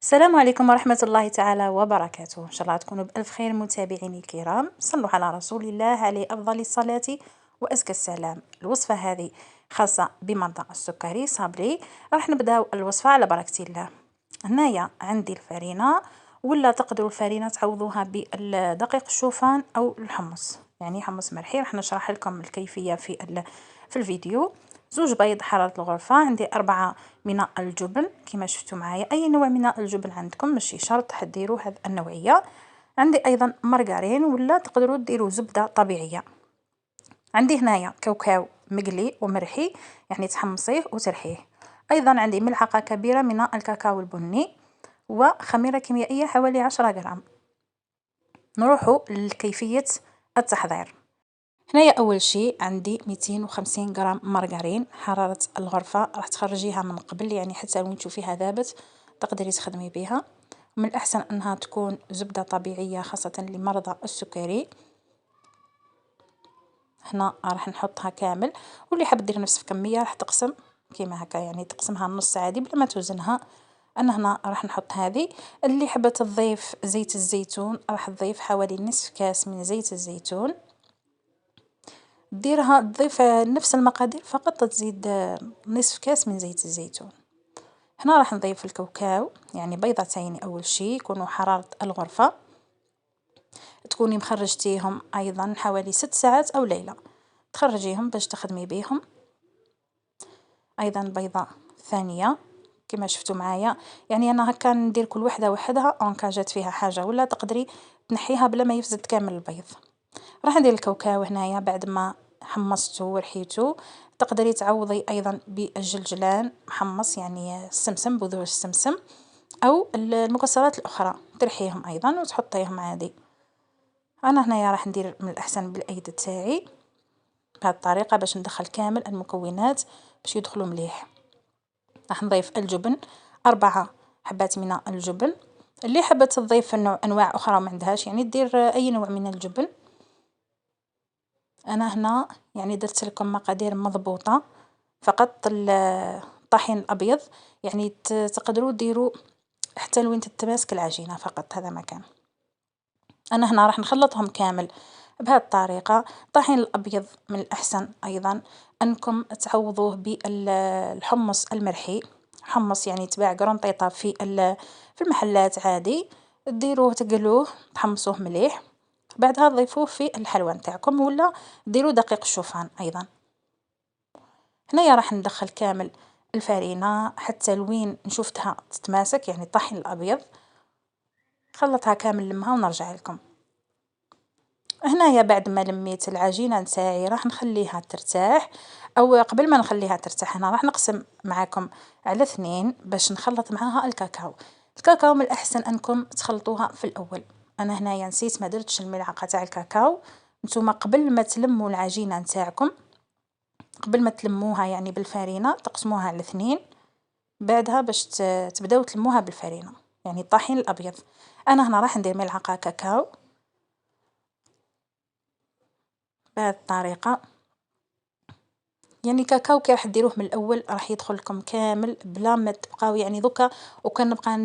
السلام عليكم ورحمة الله تعالى وبركاته، إن شاء الله تكونوا بألف خير متابعيني الكرام. صلوا على رسول الله عليه أفضل الصلاة وأزكى السلام. الوصفة هذه خاصة بمرضى السكري صابري. راح نبداو الوصفة على بركة الله. هنايا عندي الفرينة، ولا تقدروا الفرينة تعوضوها بالدقيق الشوفان أو الحمص، يعني حمص مرحي. راح نشرح لكم الكيفية في الفيديو. زوج بيض حرارة الغرفة، عندي 4 من الجبن كما شفتوا معايا، أي نوع من الجبن عندكم ماشي شرط حديروا هذه النوعية. عندي أيضا مارغرين، ولا تقدروا ديروا زبدة طبيعية. عندي هنايا كاوكاو مقلي ومرحي، يعني تحمصيه وترحيه. أيضا عندي ملعقة كبيرة من الكاكاو البني، وخميرة كيميائية حوالي 10 غرام. نروحوا لكيفية التحضير. هنايا اول شيء عندي 250 غرام مارغرين حرارة الغرفة، راح تخرجيها من قبل، يعني حتى وين تشوفيها ذابت تقدري تخدمي بها. من الاحسن انها تكون زبدة طبيعية خاصة لمرضى السكري. هنا راح نحطها كامل، واللي حاب دير نفس الكمية راح تقسم كيما هكا، يعني تقسمها نص عادي بلا ما توزنها. انا هنا راح نحط هذه. اللي حابة تضيف زيت الزيتون راح تضيف حوالي نصف كاس من زيت الزيتون. ديرها تضيف نفس المقادير، فقط تزيد نصف كاس من زيت الزيتون. هنا راح نضيف الكاوكاو، يعني بيضتين أول شي يكونوا حرارة الغرفة، تكوني مخرجتيهم أيضا حوالي 6 ساعات أو ليلة، تخرجيهم باش تخدمي بيهم. أيضا بيضة ثانية كما شفتوا معايا، يعني أنا هكا ندير كل وحدة وحدها أون كاجات فيها حاجة، ولا تقدري تنحيها بلا ما يفسد كامل البيض. راح ندير الكاوكاو هنايا بعد ما حمصته ورحيته. تقدري تعوضي ايضا بالجلجلان محمص، يعني السمسم، بذور السمسم او المكسرات الاخرى ترحيهم ايضا وتحطيهم عادي. انا هنايا راح ندير من الاحسن بالايد تاعي بهذه الطريقه باش ندخل كامل المكونات باش يدخلوا مليح. راح نضيف الجبن، 4 حبات من الجبن. اللي حابه تضيف انواع اخرى ما عندهاش، يعني دير اي نوع من الجبن. انا هنا يعني درت لكم مقادير مضبوطه، فقط الطحين الابيض، يعني تقدروا ديروا حتى لوين تتماسك العجينه، فقط هذا مكان. انا هنا راح نخلطهم كامل بهذه الطريقه. الطحين الابيض من الاحسن ايضا انكم تعوضوه بالحمص المرحي، حمص يعني يتباع قرنطيطه في المحلات عادي. ديروه تقلوه تحمصوه مليح، بعدها تضيفوه في الحلوى نتاعكم، ولا ديروا دقيق الشوفان ايضا. هنايا راح ندخل كامل الفرينة حتى لوين نشوفتها تتماسك، يعني الطحين الابيض. خلطها كامل لمها ونرجع لكم. هنايا بعد ما لميت العجينة نتاعي راح نخليها ترتاح، او قبل ما نخليها ترتاح هنا راح نقسم معاكم على 2 باش نخلط معاها الكاكاو. الكاكاو من الاحسن انكم تخلطوها في الاول. انا هنايا نسيت ما درتش الملعقة تاع الكاكاو. نتوما قبل ما تلموا العجينة نتاعكم، قبل ما تلموها يعني بالفرينة تقسموها على 2، بعدها باش تبداو تلموها بالفرينة، يعني الطحين الابيض. انا هنا راح ندير ملعقة كاكاو بهذه الطريقة. يعني كاكاو كي راح ديروه من الاول راح يدخل لكم كامل بلا ما تبقاو، يعني دوكا وكان نبقى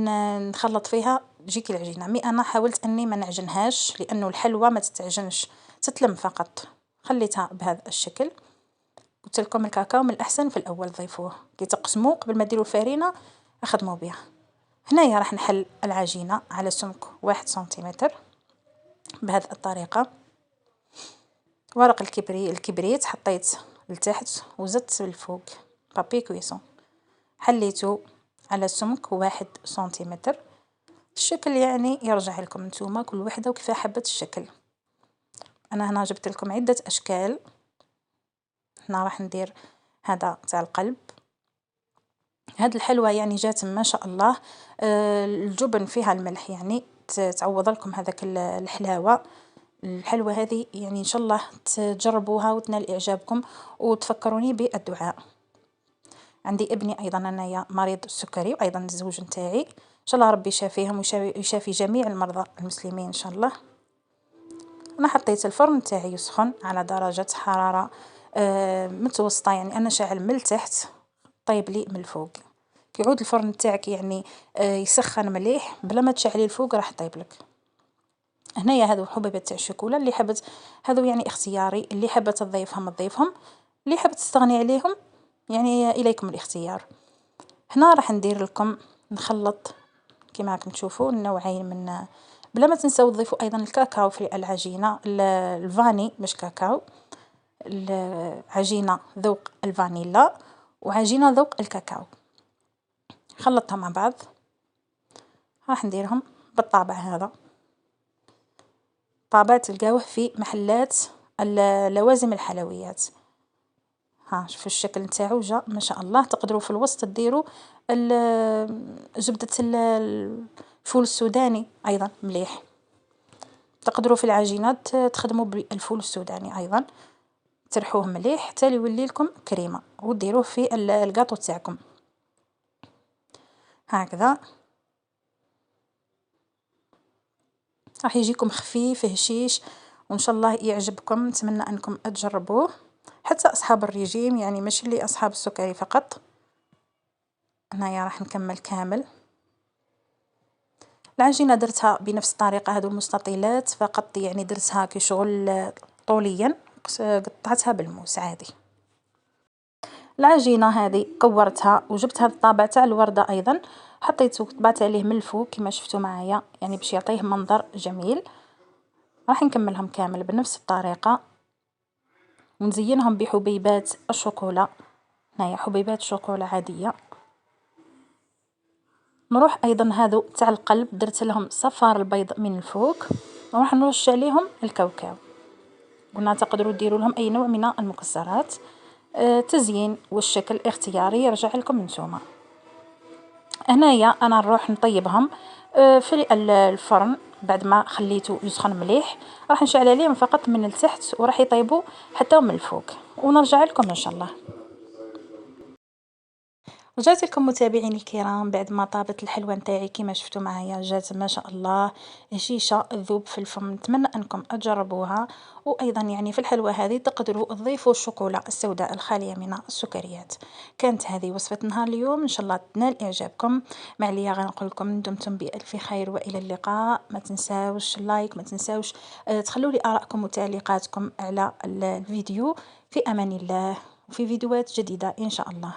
نخلط فيها تجيك العجينه. مي انا حاولت اني ما نعجنهاش، لانه الحلوى ما تتعجنش، تتلم فقط. خليتها بهذا الشكل. قلت لكم الكاكاو من الاحسن في الاول ضيفوه كي تقسموا قبل ما ديروا الفرينه اخدموا بها. هنايا راح نحل العجينه على سمك 1 سنتيمتر بهذه الطريقه. ورق الكبريت حطيت لتحت وزدت للفوق بابي كويسون، حليته على سمك 1 سنتيمتر. الشكل يعني يرجع لكم نتوما كل وحده وكيف حبت الشكل. انا هنا جبت لكم عده اشكال. هنا راح ندير هذا تاع القلب. هاد الحلوى يعني جات ما شاء الله. الجبن فيها الملح، يعني تعوض لكم هذاك الحلاوه. الحلوى هذه يعني ان شاء الله تجربوها وتنال اعجابكم وتفكروني بالدعاء. عندي ابني ايضا انايا مريض السكري، وايضا الزوج نتاعي، ان شاء الله ربي يشافيهم ويشافي جميع المرضى المسلمين ان شاء الله. انا حطيت الفرن تاعي يسخن على درجة حرارة متوسطة، يعني انا شاعل من التحت طيب لي من الفوق. كي يعود الفرن تاعك يعني يسخن مليح بلا ما تشعلي الفوق راح طيبلك. هنايا هذو حبيبات تاع الشوكولا اللي حبت، هذو يعني اختياري، اللي حابة تضيفهم تضيفهم، اللي حابة تستغني عليهم يعني إليكم الاختيار. هنا راح ندير لكم نخلط كما راكم تشوفوا النوعين من، بلا ما تنسوا تضيفوا أيضا الكاكاو في العجينة، الفاني مش كاكاو، العجينة ذوق الفانيلا وعجينة ذوق الكاكاو، خلطتها مع بعض. راح نديرهم بالطابع هذا، طابع تلقاوه في محلات لوازم الحلويات. ها شوفوا الشكل نتاعو جا ما شاء الله. تقدروا في الوسط ديروا زبدة الفول السوداني أيضا مليح. تقدروا في العجينات تخدموا بالفول السوداني أيضا، ترحوه مليح حتى يولي لكم كريمة وديروه في الكاطو تاعكم هكذا. راح يجيكم خفيف هشيش وإن شاء الله يعجبكم. نتمنى أنكم تجربوه حتى أصحاب الرجيم، يعني مش اللي أصحاب السكري فقط. هنايا راح نكمل كامل العجينة، درتها بنفس الطريقة هذو المستطيلات فقط، يعني درتها كشغل طوليا، قطعتها بالموس عادي. العجينة هذه كورتها وجبت هذا الطابع تاع الوردة أيضا، حطيته وطبعت عليه من الفوق كما شفتوا معايا، يعني باش يعطيه منظر جميل. راح نكملهم كامل بنفس الطريقة ونزينهم بحبيبات الشوكولا. هنايا حبيبات شوكولا عادية. نروح أيضا هذو تاع القلب درت لهم صفار البيض من الفوق وراح نرش عليهم الكاوكاو. قلنا تقدروا ديروا لهم أي نوع من المكسرات. تزيين والشكل اختياري يرجع لكم نتوما. هنايا أنا نروح نطيبهم في الفرن بعد ما خليته يسخن مليح. راح نشعل عليهم فقط من التحت وراح يطيبوا حتى من الفوق ونرجع لكم إن شاء الله. رجعت لكم متابعيني الكرام بعد ما طابت الحلوى نتاعي كما شفتوا معايا، جات ما شاء الله هشيشه تذوب في الفم. نتمنى انكم تجربوها. وايضا يعني في الحلوى هذه تقدروا تضيفوا الشوكولا السوداء الخاليه من السكريات. كانت هذه وصفه نهار اليوم، ان شاء الله تنال اعجابكم. مع ليا غنقول لكم دمتم بالف خير والى اللقاء. ما تنساوش لايك، ما تنساوش تخلوا لي ارائكم وتعليقاتكم على الفيديو. في امان الله وفي فيديوهات جديده ان شاء الله.